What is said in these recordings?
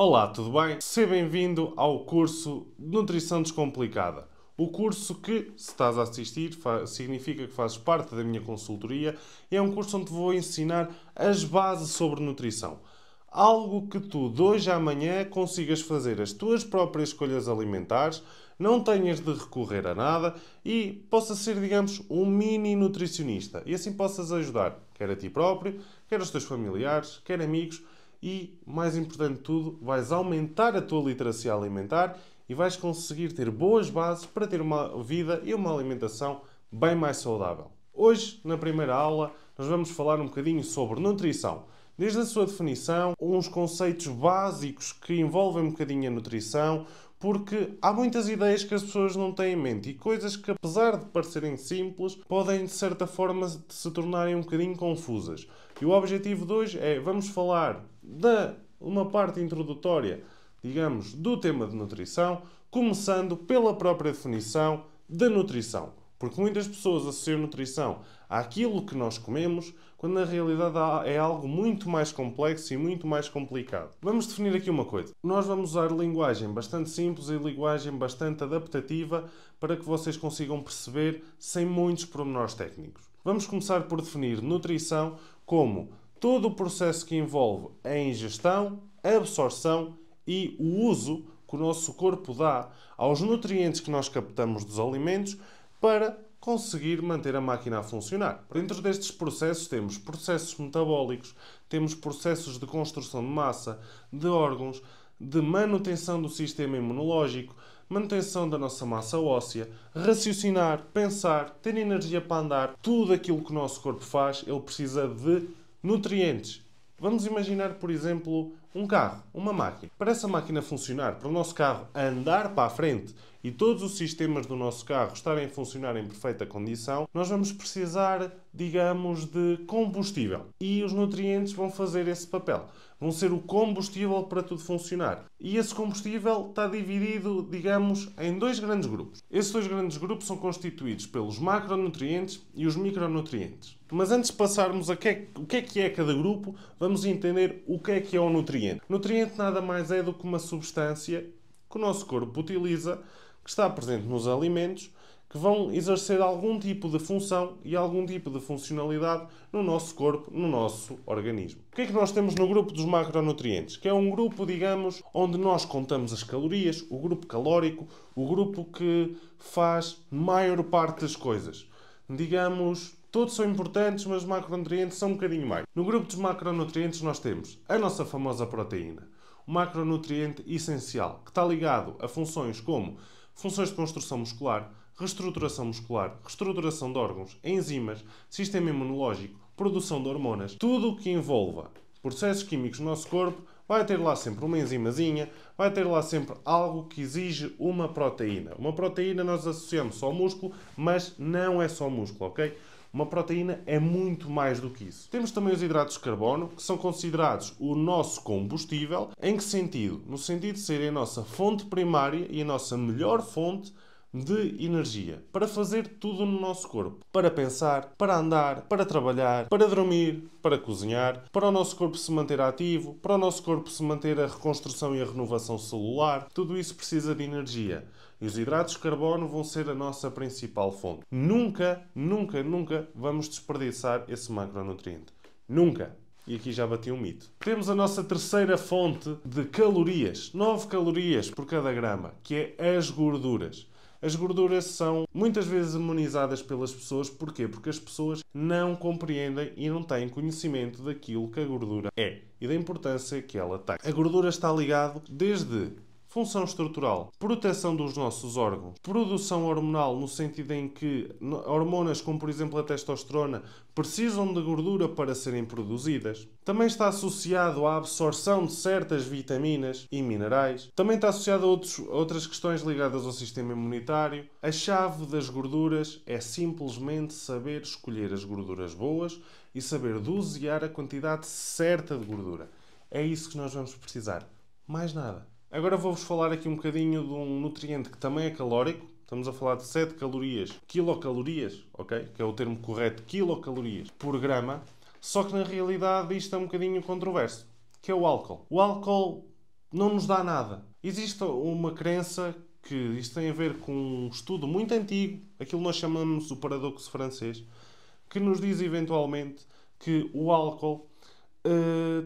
Olá, tudo bem? Seja bem-vindo ao curso Nutrição Descomplicada. O curso que, se estás a assistir, significa que fazes parte da minha consultoria e é um curso onde te vou ensinar as bases sobre nutrição. Algo que tu, de hoje à amanhã, consigas fazer as tuas próprias escolhas alimentares, não tenhas de recorrer a nada e possa ser, digamos, um mini nutricionista. E assim possas ajudar, quer a ti próprio, quer aos teus familiares, quer amigos. E, mais importante de tudo, vais aumentar a tua literacia alimentar e vais conseguir ter boas bases para ter uma vida e uma alimentação bem mais saudável. Hoje, na primeira aula, nós vamos falar um bocadinho sobre nutrição. Desde a sua definição, uns conceitos básicos que envolvem um bocadinho a nutrição, porque há muitas ideias que as pessoas não têm em mente e coisas que, apesar de parecerem simples, podem, de certa forma, se tornarem um bocadinho confusas. E o objetivo de hoje é, vamos falar de uma parte introdutória, digamos, do tema de nutrição, começando pela própria definição da nutrição. Porque muitas pessoas associam nutrição àquilo que nós comemos, quando na realidade é algo muito mais complexo e muito mais complicado. Vamos definir aqui uma coisa. Nós vamos usar linguagem bastante simples e linguagem bastante adaptativa para que vocês consigam perceber sem muitos pormenores técnicos. Vamos começar por definir nutrição como todo o processo que envolve a ingestão, a absorção e o uso que o nosso corpo dá aos nutrientes que nós captamos dos alimentos para conseguir manter a máquina a funcionar. Dentro destes processos temos processos metabólicos, temos processos de construção de massa, de órgãos, de manutenção do sistema imunológico, manutenção da nossa massa óssea, raciocinar, pensar, ter energia para andar. Tudo aquilo que o nosso corpo faz, ele precisa de nutrientes. Vamos imaginar, por exemplo, um carro, uma máquina. Para essa máquina funcionar, para o nosso carro andar para a frente e todos os sistemas do nosso carro estarem a funcionar em perfeita condição, nós vamos precisar, digamos, de combustível. E os nutrientes vão fazer esse papel. Vão ser o combustível para tudo funcionar. E esse combustível está dividido, digamos, em dois grandes grupos. Esses dois grandes grupos são constituídos pelos macronutrientes e os micronutrientes. Mas antes de passarmos a o que é cada grupo, vamos entender o que é o nutriente. Nutriente nada mais é do que uma substância que o nosso corpo utiliza, que está presente nos alimentos, que vão exercer algum tipo de função e algum tipo de funcionalidade no nosso corpo, no nosso organismo. O que é que nós temos no grupo dos macronutrientes? Que é um grupo, digamos, onde nós contamos as calorias, o grupo calórico, o grupo que faz maior parte das coisas. Digamos, todos são importantes, mas os macronutrientes são um bocadinho mais. No grupo dos macronutrientes nós temos a nossa famosa proteína, o macronutriente essencial, que está ligado a funções como funções de construção muscular, reestruturação de órgãos, enzimas, sistema imunológico, produção de hormonas. Tudo o que envolva processos químicos no nosso corpo vai ter lá sempre uma enzimazinha, vai ter lá sempre algo que exige uma proteína. Uma proteína nós associamos só ao músculo, mas não é só músculo, ok? Uma proteína é muito mais do que isso. Temos também os hidratos de carbono, que são considerados o nosso combustível. Em que sentido? No sentido de serem a nossa fonte primária e a nossa melhor fonte de energia para fazer tudo no nosso corpo. Para pensar, para andar, para trabalhar, para dormir, para cozinhar, para o nosso corpo se manter ativo, para o nosso corpo se manter a reconstrução e a renovação celular. Tudo isso precisa de energia. E os hidratos de carbono vão ser a nossa principal fonte. Nunca, nunca, nunca vamos desperdiçar esse macronutriente. Nunca. E aqui já bati um mito. Temos a nossa terceira fonte de calorias. 9 calorias por cada grama, que é as gorduras. As gorduras são muitas vezes demonizadas pelas pessoas. Porquê? Porque as pessoas não compreendem e não têm conhecimento daquilo que a gordura é e da importância que ela tem. A gordura está ligada desde função estrutural, proteção dos nossos órgãos, produção hormonal no sentido em que hormonas como por exemplo a testosterona precisam de gordura para serem produzidas. Também está associado à absorção de certas vitaminas e minerais. Também está associado a outras questões ligadas ao sistema imunitário. A chave das gorduras é simplesmente saber escolher as gorduras boas e saber dosear a quantidade certa de gordura. É isso que nós vamos precisar. Mais nada. Agora vou-vos falar aqui um bocadinho de um nutriente que também é calórico. Estamos a falar de 7 calorias, quilocalorias, ok? Que é o termo correto, quilocalorias por grama. Só que na realidade isto é um bocadinho controverso, que é o álcool. O álcool não nos dá nada. Existe uma crença que isto tem a ver com um estudo muito antigo, aquilo que nós chamamos o paradoxo francês, que nos diz eventualmente que o álcool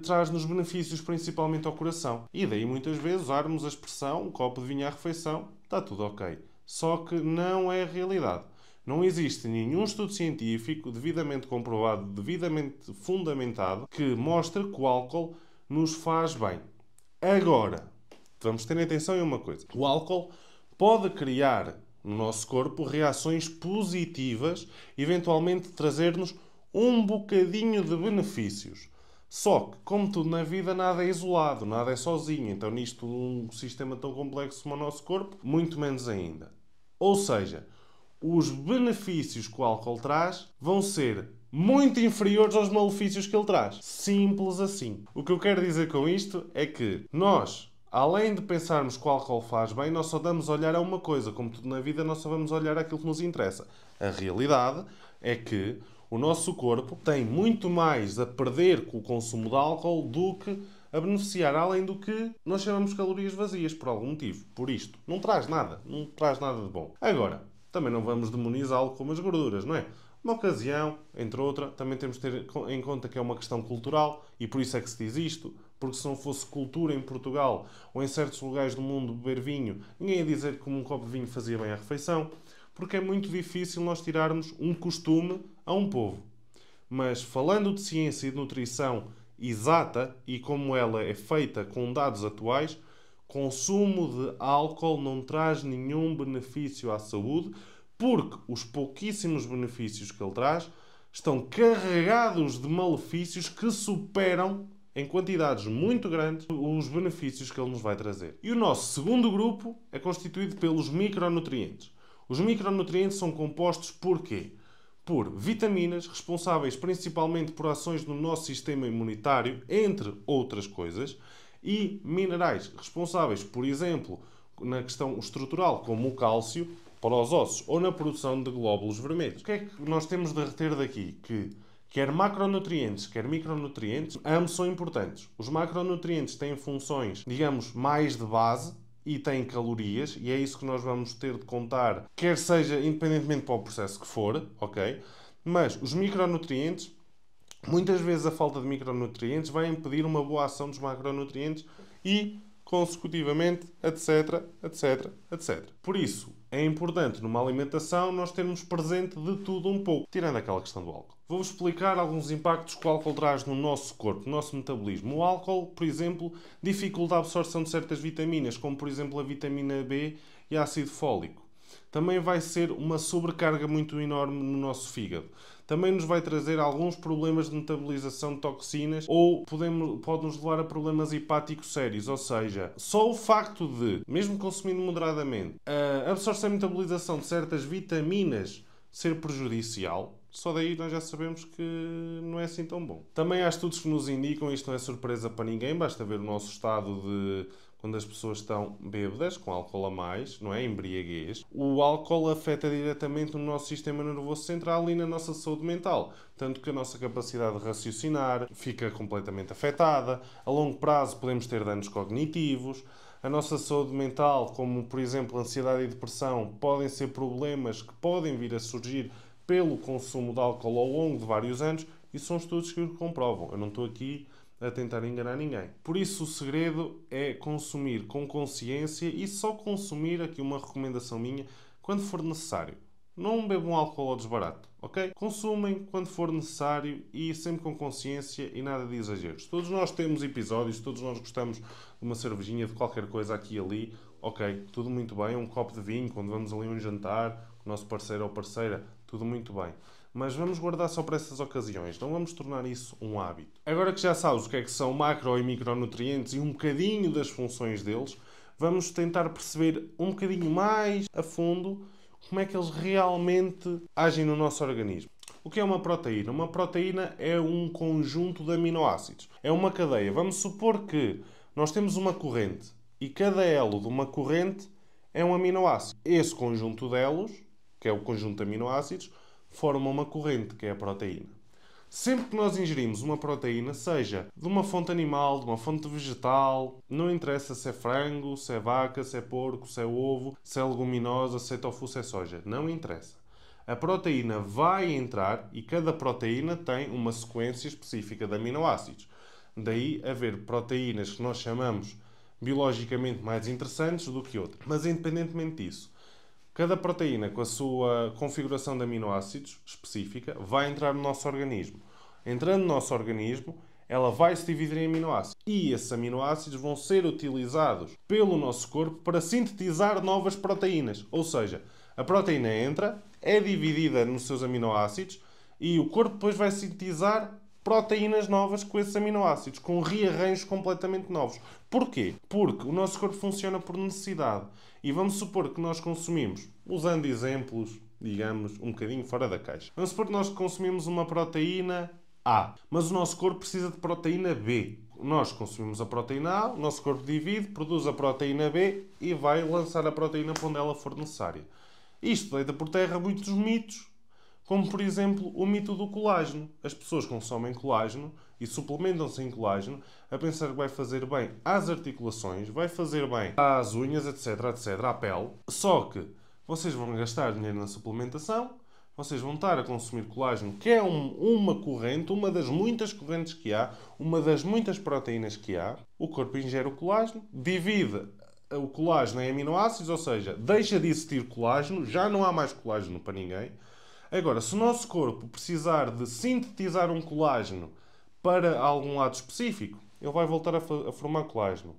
traz-nos benefícios principalmente ao coração. E daí muitas vezes usarmos a expressão um copo de vinho à refeição, está tudo ok. Só que não é a realidade. Não existe nenhum estudo científico devidamente comprovado, devidamente fundamentado, que mostre que o álcool nos faz bem. Agora, vamos ter atenção em uma coisa. O álcool pode criar no nosso corpo reações positivas, eventualmente trazer-nos um bocadinho de benefícios. Só que, como tudo na vida, nada é isolado, nada é sozinho. Então, nisto, um sistema tão complexo como o nosso corpo, muito menos ainda. Ou seja, os benefícios que o álcool traz vão ser muito inferiores aos malefícios que ele traz. Simples assim. O que eu quero dizer com isto é que nós, além de pensarmos que o álcool faz bem, nós só damos a olhar a uma coisa. Como tudo na vida, nós só vamos olhar aquilo que nos interessa. A realidade é que o nosso corpo tem muito mais a perder com o consumo de álcool do que a beneficiar, além do que nós chamamos calorias vazias, por algum motivo. Por isto. Não traz nada de bom. Agora, também não vamos demonizá-lo como as gorduras, não é? Uma ocasião, entre outra, também temos de ter em conta que é uma questão cultural e por isso é que se diz isto, porque se não fosse cultura em Portugal ou em certos lugares do mundo beber vinho, ninguém ia dizer que um copo de vinho fazia bem à refeição, porque é muito difícil nós tirarmos um costume a um povo. Mas falando de ciência e de nutrição exata e como ela é feita com dados atuais, consumo de álcool não traz nenhum benefício à saúde, porque os pouquíssimos benefícios que ele traz estão carregados de malefícios que superam, em quantidades muito grandes, os benefícios que ele nos vai trazer. E o nosso segundo grupo é constituído pelos micronutrientes. Os micronutrientes são compostos por quê? Por vitaminas, responsáveis principalmente por ações no nosso sistema imunitário, entre outras coisas, e minerais, responsáveis, por exemplo, na questão estrutural, como o cálcio, para os ossos, ou na produção de glóbulos vermelhos. O que é que nós temos de reter daqui? Que quer macronutrientes, quer micronutrientes, ambos são importantes. Os macronutrientes têm funções, digamos, mais de base, e têm calorias, e é isso que nós vamos ter de contar, quer seja independentemente para o processo que for, ok? Mas os micronutrientes, muitas vezes a falta de micronutrientes vai impedir uma boa ação dos macronutrientes e, consecutivamente, etc, etc, etc. Por isso, é importante numa alimentação nós termos presente de tudo um pouco, tirando aquela questão do álcool. Vou-vos explicar alguns impactos que o álcool traz no nosso corpo, no nosso metabolismo. O álcool, por exemplo, dificulta a absorção de certas vitaminas, como por exemplo a vitamina B e ácido fólico. Também vai ser uma sobrecarga muito enorme no nosso fígado. Também nos vai trazer alguns problemas de metabolização de toxinas ou pode nos levar a problemas hepáticos sérios. Ou seja, só o facto de, mesmo consumindo moderadamente, a absorção e metabolização de certas vitaminas ser prejudicial, só daí nós já sabemos que não é assim tão bom. Também há estudos que nos indicam, isto não é surpresa para ninguém, basta ver o nosso estado de quando as pessoas estão bêbadas, com álcool a mais, não é? Embriaguez. O álcool afeta diretamente no nosso sistema nervoso central e na nossa saúde mental. Tanto que a nossa capacidade de raciocinar fica completamente afetada. A longo prazo podemos ter danos cognitivos. A nossa saúde mental, como por exemplo ansiedade e depressão, podem ser problemas que podem vir a surgir pelo consumo de álcool ao longo de vários anos. E são estudos que o comprovam. Eu não estou aqui a tentar enganar ninguém. Por isso o segredo é consumir com consciência e só consumir, aqui uma recomendação minha, quando for necessário. Não bebam álcool ao desbarato, ok? Consumem quando for necessário e sempre com consciência e nada de exageros. Todos nós temos episódios, todos nós gostamos de uma cervejinha, de qualquer coisa aqui e ali, ok? Tudo muito bem, um copo de vinho, quando vamos ali a um jantar, com o nosso parceiro ou parceira, tudo muito bem. Mas vamos guardar só para essas ocasiões, não vamos tornar isso um hábito. Agora que já sabes o que é que são macro e micronutrientes e um bocadinho das funções deles, vamos tentar perceber um bocadinho mais a fundo como é que eles realmente agem no nosso organismo. O que é uma proteína? Uma proteína é um conjunto de aminoácidos. É uma cadeia. Vamos supor que nós temos uma corrente e cada elo de uma corrente é um aminoácido. Esse conjunto de elos, que é o conjunto de aminoácidos, forma uma corrente, que é a proteína. Sempre que nós ingerimos uma proteína, seja de uma fonte animal, de uma fonte vegetal, não interessa se é frango, se é vaca, se é porco, se é ovo, se é leguminosa, se é tofu, se é soja. Não interessa. A proteína vai entrar e cada proteína tem uma sequência específica de aminoácidos. Daí haver proteínas que nós chamamos biologicamente mais interessantes do que outras. Mas independentemente disso, cada proteína com a sua configuração de aminoácidos específica vai entrar no nosso organismo. Entrando no nosso organismo, ela vai se dividir em aminoácidos. E esses aminoácidos vão ser utilizados pelo nosso corpo para sintetizar novas proteínas. Ou seja, a proteína entra, é dividida nos seus aminoácidos e o corpo depois vai sintetizar proteínas novas com esses aminoácidos, com rearranjos completamente novos. Porquê? Porque o nosso corpo funciona por necessidade. E vamos supor que nós consumimos, usando exemplos, digamos, um bocadinho fora da caixa. Vamos supor que nós consumimos uma proteína A, mas o nosso corpo precisa de proteína B. Nós consumimos a proteína A, o nosso corpo divide, produz a proteína B e vai lançar a proteína para onde ela for necessária. Isto deita por terra muitos mitos, como por exemplo o mito do colágeno. As pessoas consomem colágeno e suplementam-se em colágeno a pensar que vai fazer bem às articulações, vai fazer bem às unhas, etc, etc, à pele. Só que vocês vão gastar dinheiro na suplementação, vocês vão estar a consumir colágeno, que é uma corrente, uma das muitas correntes que há, uma das muitas proteínas que há. O corpo ingere o colágeno, divide o colágeno em aminoácidos, ou seja, deixa de existir colágeno, já não há mais colágeno para ninguém. Agora, se o nosso corpo precisar de sintetizar um colágeno para algum lado específico, ele vai voltar a formar colágeno.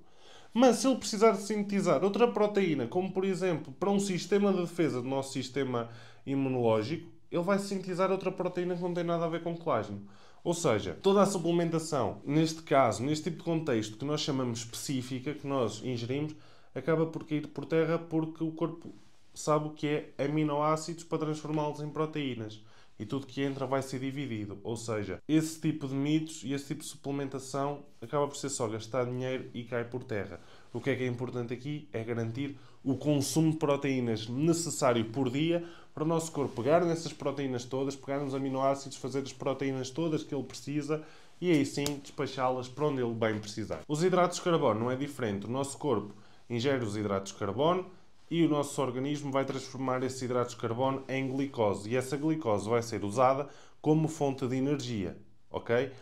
Mas se ele precisar de sintetizar outra proteína, como por exemplo para um sistema de defesa do nosso sistema imunológico, ele vai sintetizar outra proteína que não tem nada a ver com colágeno. Ou seja, toda a suplementação, neste caso, neste tipo de contexto que nós chamamos específica, que nós ingerimos, acaba por cair por terra porque o corpo sabe o que é aminoácidos para transformá-los em proteínas. E tudo que entra vai ser dividido. Ou seja, esse tipo de mitos e esse tipo de suplementação acaba por ser só gastar dinheiro e cai por terra. O que é importante aqui é garantir o consumo de proteínas necessário por dia para o nosso corpo pegar nessas proteínas todas, pegar nos aminoácidos, fazer as proteínas todas que ele precisa e aí sim despachá-las para onde ele bem precisar. Os hidratos de carbono não é diferente. O nosso corpo ingere os hidratos de carbono e o nosso organismo vai transformar esses hidratos de carbono em glicose. E essa glicose vai ser usada como fonte de energia, ok?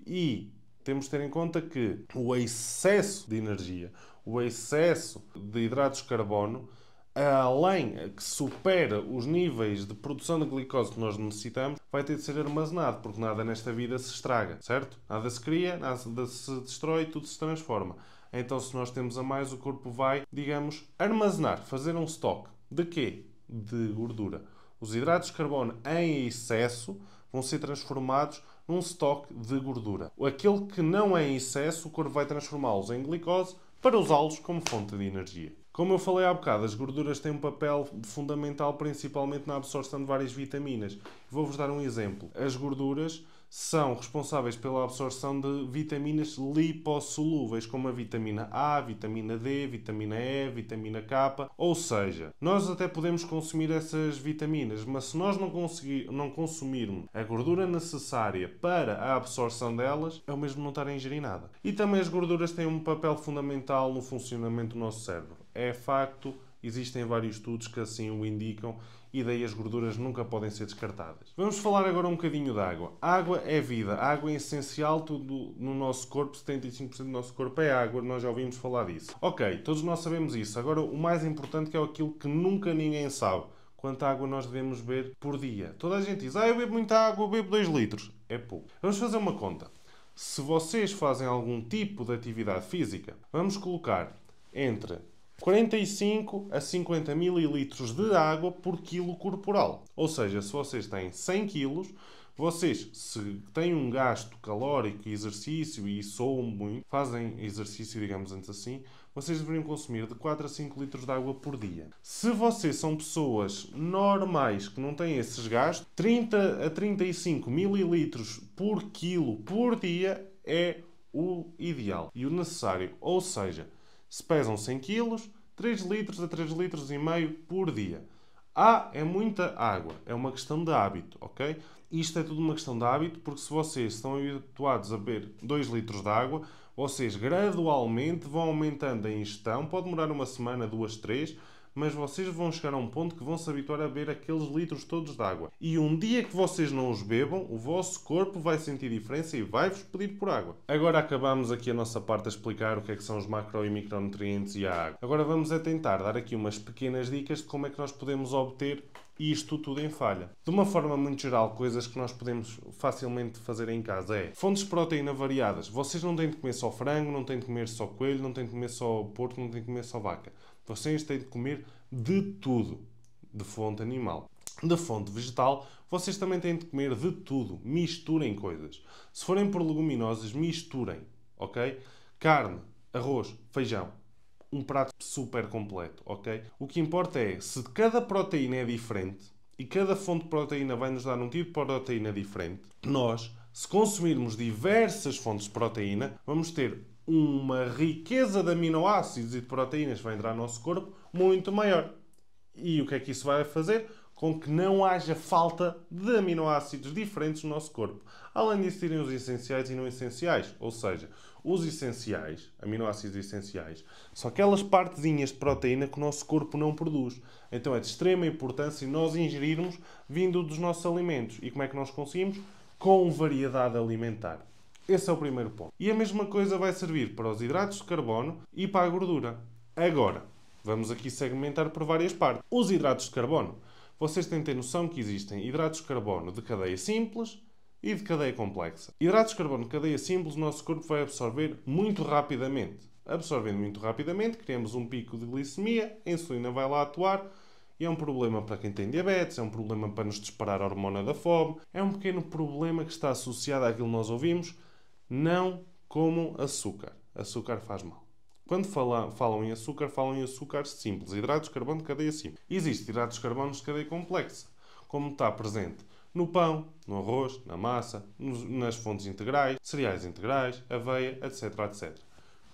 E temos de ter em conta que o excesso de energia, o excesso de hidratos de carbono, além que supera os níveis de produção de glicose que nós necessitamos, vai ter de ser armazenado, porque nada nesta vida se estraga, certo? Nada se cria, nada se destrói, tudo se transforma. Então, se nós temos a mais, o corpo vai, digamos, armazenar, fazer um estoque. De quê? De gordura. Os hidratos de carbono em excesso vão ser transformados num estoque de gordura. Aquele que não é em excesso, o corpo vai transformá-los em glicose para usá-los como fonte de energia. Como eu falei há bocado, as gorduras têm um papel fundamental principalmente na absorção de várias vitaminas. Vou-vos dar um exemplo. As gorduras são responsáveis pela absorção de vitaminas lipossolúveis, como a vitamina A, vitamina D, vitamina E, vitamina K. Ou seja, nós até podemos consumir essas vitaminas, mas se nós não consumirmos a gordura necessária para a absorção delas, é o mesmo não estar a ingerir nada. E também as gorduras têm um papel fundamental no funcionamento do nosso cérebro. É facto, existem vários estudos que assim o indicam, e daí as gorduras nunca podem ser descartadas. Vamos falar agora um bocadinho de água. A água é vida, a água é essencial, tudo no nosso corpo, 75% do nosso corpo é água, nós já ouvimos falar disso. Ok, todos nós sabemos isso. Agora, o mais importante que é aquilo que nunca ninguém sabe. Quanta água nós devemos beber por dia. Toda a gente diz, eu bebo muita água, eu bebo 2 litros. É pouco. Vamos fazer uma conta. Se vocês fazem algum tipo de atividade física, vamos colocar entre 45 a 50 mililitros de água por quilo corporal. Ou seja, se vocês têm 100 quilos, vocês, se têm um gasto calórico e exercício e soam muito, fazem exercício, digamos antes assim, vocês deveriam consumir de 4 a 5 litros de água por dia. Se vocês são pessoas normais que não têm esses gastos, 30 a 35 mililitros por quilo por dia é o ideal e o necessário. Ou seja, se pesam 100 kg, 3 litros a 3 litros e meio por dia. É muita água. É uma questão de hábito, ok? Isto é tudo uma questão de hábito, porque se vocês estão habituados a beber 2 litros de água, vocês gradualmente vão aumentando a ingestão. Pode demorar uma semana, 2, 3, mas vocês vão chegar a um ponto que vão se habituar a beber aqueles litros todos de água. E um dia que vocês não os bebam, o vosso corpo vai sentir diferença e vai-vos pedir por água. Agora acabamos aqui a nossa parte a explicar o que é que são os macro e micronutrientes e a água. Agora vamos a tentar dar aqui umas pequenas dicas de como é que nós podemos obter isto tudo em falha. De uma forma muito geral, coisas que nós podemos facilmente fazer em casa é fontes de proteína variadas. Vocês não têm de comer só frango, não têm de comer só coelho, não têm de comer só porco, não têm de comer só vaca. Vocês têm de comer de tudo de fonte animal. De fonte vegetal, vocês também têm de comer de tudo. Misturem coisas. Se forem por leguminosas, misturem, ok? Carne, arroz, feijão. Um prato super completo, ok? O que importa é, se cada proteína é diferente e cada fonte de proteína vai nos dar um tipo de proteína diferente, nós, se consumirmos diversas fontes de proteína, vamos ter uma riqueza de aminoácidos e de proteínas que vai entrar no nosso corpo muito maior. E o que é que isso vai fazer? Com que não haja falta de aminoácidos diferentes no nosso corpo. Além disso, terem os essenciais e não essenciais. Ou seja, os essenciais, aminoácidos essenciais, são aquelas partezinhas de proteína que o nosso corpo não produz. Então é de extrema importância nós ingerirmos vindo dos nossos alimentos. E como é que nós conseguimos? Com variedade alimentar. Esse é o primeiro ponto. E a mesma coisa vai servir para os hidratos de carbono e para a gordura. Agora, vamos aqui segmentar por várias partes. Os hidratos de carbono. Vocês têm de ter noção que existem hidratos de carbono de cadeia simples e de cadeia complexa. Hidratos de carbono de cadeia simples, o nosso corpo vai absorver muito rapidamente. Absorvendo muito rapidamente, criamos um pico de glicemia, a insulina vai lá atuar e é um problema para quem tem diabetes, é um problema para nos disparar a hormona da fome, é um pequeno problema que está associado àquilo que nós ouvimos: não comam açúcar. Açúcar faz mal. Quando falam em açúcar, falam em açúcar simples, hidratos de carbono de cadeia simples. Existem hidratos de carbono de cadeia complexa, como está presente no pão, no arroz, na massa, nas fontes integrais, cereais integrais, aveia, etc, etc.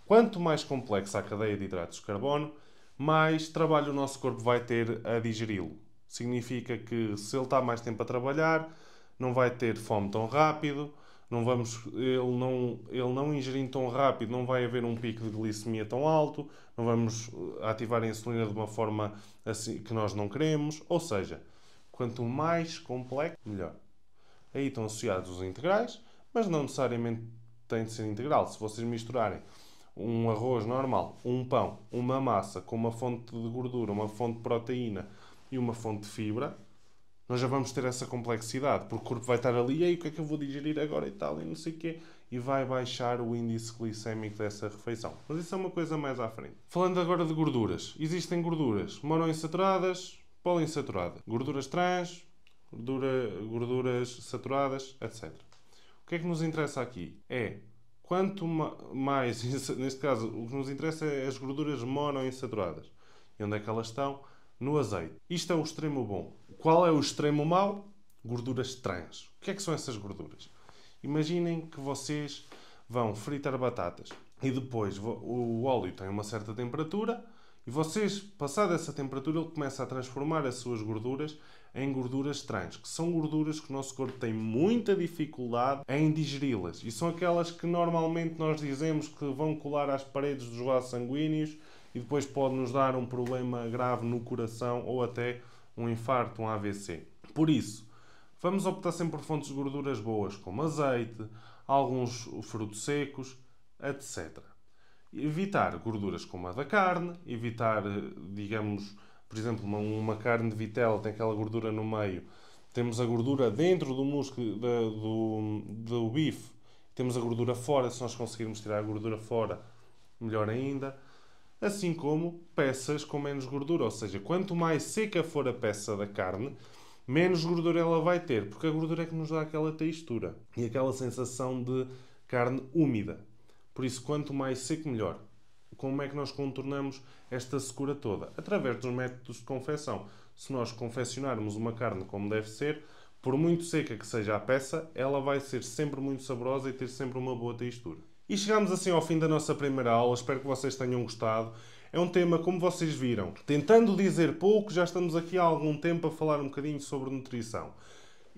Quanto mais complexa a cadeia de hidratos de carbono, mais trabalho o nosso corpo vai ter a digeri-lo. Significa que se ele está mais tempo a trabalhar, não vai ter fome tão rápido, ele não ingerindo tão rápido, não vai haver um pico de glicemia tão alto, não vamos ativar a insulina de uma forma assim que nós não queremos. Ou seja, quanto mais complexo, melhor. Aí estão associados os integrais, mas não necessariamente tem de ser integral. Se vocês misturarem um arroz normal, um pão, uma massa com uma fonte de gordura, uma fonte de proteína e uma fonte de fibra, nós já vamos ter essa complexidade, porque o corpo vai estar ali, e aí o que é que eu vou digerir agora e tal, e não sei o quê, e vai baixar o índice glicémico dessa refeição. Mas isso é uma coisa mais à frente. Falando agora de gorduras. Existem gorduras monoinsaturadas, poliinsaturadas, gorduras trans, gorduras saturadas, etc. O que é que nos interessa aqui? É, quanto mais, neste caso, o que nos interessa é as gorduras monoinsaturadas. E onde é que elas estão? No azeite. Isto é o extremo bom. Qual é o extremo mau? Gorduras trans. O que é que são essas gorduras? Imaginem que vocês vão fritar batatas e depois o óleo tem uma certa temperatura e vocês, passada essa temperatura, ele começa a transformar as suas gorduras em gorduras trans, que são gorduras que o nosso corpo tem muita dificuldade em digeri-las. E são aquelas que normalmente nós dizemos que vão colar às paredes dos vasos sanguíneos e depois pode nos dar um problema grave no coração ou até um infarto, um AVC. Por isso, vamos optar sempre por fontes de gorduras boas, como azeite, alguns frutos secos, etc. Evitar gorduras como a da carne, evitar, digamos, por exemplo, uma carne de vitela tem aquela gordura no meio, temos a gordura dentro do músculo do bife, temos a gordura fora. Se nós conseguirmos tirar a gordura fora, melhor ainda. Assim como peças com menos gordura, ou seja, quanto mais seca for a peça da carne, menos gordura ela vai ter, porque a gordura é que nos dá aquela textura e aquela sensação de carne úmida. Por isso, quanto mais seco, melhor. Como é que nós contornamos esta secura toda? Através dos métodos de confecção. Se nós confeccionarmos uma carne como deve ser, por muito seca que seja a peça, ela vai ser sempre muito saborosa e ter sempre uma boa textura. E chegamos assim ao fim da nossa primeira aula. Espero que vocês tenham gostado. É um tema, como vocês viram, tentando dizer pouco, já estamos aqui há algum tempo a falar um bocadinho sobre nutrição.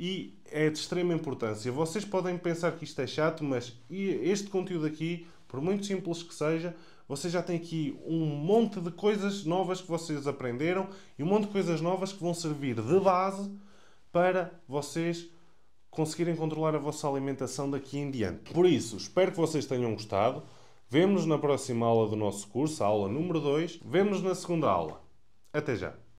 e é de extrema importância. Vocês podem pensar que isto é chato, mas este conteúdo aqui, por muito simples que seja, vocês já têm aqui um monte de coisas novas que vocês aprenderam e um monte de coisas novas que vão servir de base para vocês conseguirem controlar a vossa alimentação daqui em diante. Por isso, espero que vocês tenham gostado. Vemo-nos na próxima aula do nosso curso, a aula número 2. Vemo-nos na segunda aula. Até já!